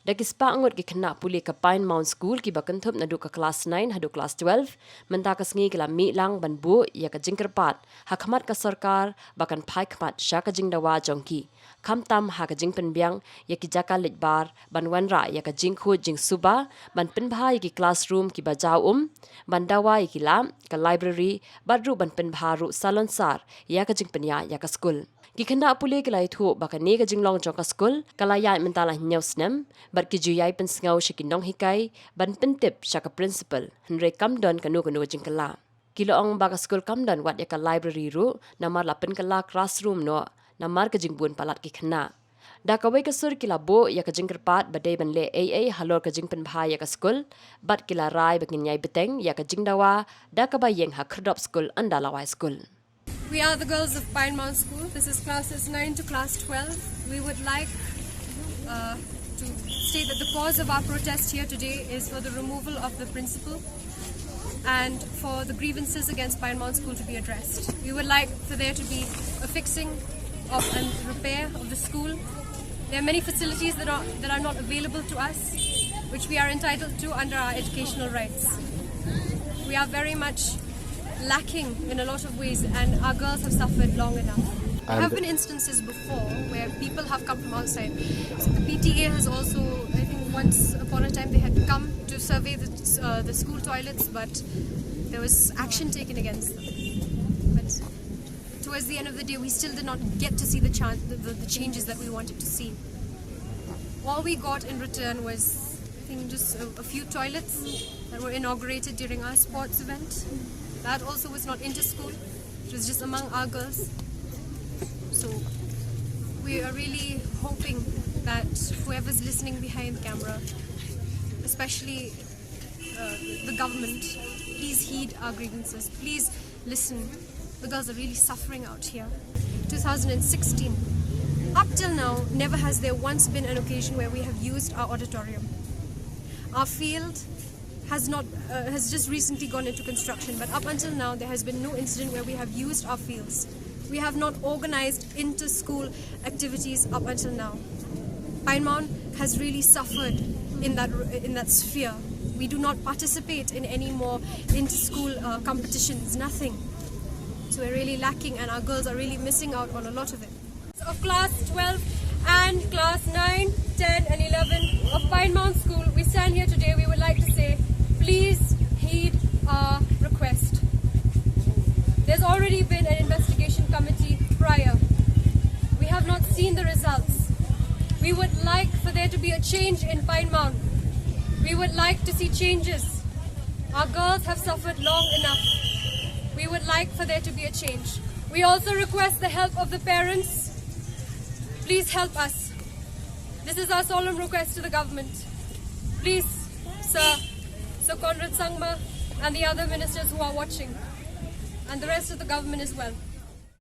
Dakispa angot ki Khynnah Pule ka Pinemount School ki bakanthop na du ka class 9 hadu class 12 menta ka sngi kala mi lang banbu ya ka jingkerpat hakmat ka sarkar bakan phai khmat sha ka jingdawa jongki khamtam ha ka jingpen biang ya ki jaka litbar banwanra ya ka jingkhu jingsuba ban pinbha ya ki classroom ki bajaw bandawa ya ki lam ka library badru ban pinbha ru salonsar ya ka jingpenya ya ka school ki Khynnah Pule ki lai thu baka ne ka jinglong jong ka school kala ya mentala nyau Snem bar ki juyai pen sngau shikinong hikai ban pentip sha ka principal henre kamdon kanu jingkala kilo ong baka school kamdon wat ya ka library ru namar la pen kala classroom no namar ka jingbun palat ki Khynnah da kawai ka sur kila bo ya ka jingkerpat badai ban le aa halor ka jingpen bha ya ka school bat kila rai bakin nyai beteng ya ka jingdawa da ka bayeng ha khrdop school andalawai school. We are the girls of Pinemount School. This is classes 9 to class 12. We would like to state that the cause of our protest here today is for the removal of the principal and for the grievances against Pinemount School to be addressed. We would like for there to be a fixing of and repair of the school. There are many facilities that are not available to us, which we are entitled to under our educational rights. We are very much lacking in a lot of ways, and our girls have suffered long enough. There have been instances before where people have come from outside. So the PTA has also, I think once upon a time they had come to survey the school toilets, but there was action taken against them. But towards the end of the day, we still did not get to see the changes that we wanted to see. All we got in return was, I think, just a few toilets that were inaugurated during our sports event. That also was not inter-school, it was just among our girls. So we are really hoping that whoever's listening behind the camera, especially the government, please heed our grievances, please listen. The girls are really suffering out here. 2016, up till now, never has there once been an occasion where we have used our auditorium. Our field has just recently gone into construction, but up until now there has been no incident where we have used our fields. We have not organized inter-school activities up until now. Pinemount has really suffered in that sphere. We do not participate in any more inter-school competitions, nothing. So we're really lacking, and our girls are really missing out on a lot of it. Of class 12 and class 9, 10 and 11 of Pinemount School, we stand here today. We would like to say, please heed our request. There's already been an investigation committee prior. We have not seen the results. We would like for there to be a change in Pinemount. We would like to see changes. Our girls have suffered long enough. We would like for there to be a change. We also request the help of the parents. Please help us. This is our solemn request to the government. Please, Sir Conrad Sangma and the other ministers who are watching, and the rest of the government as well.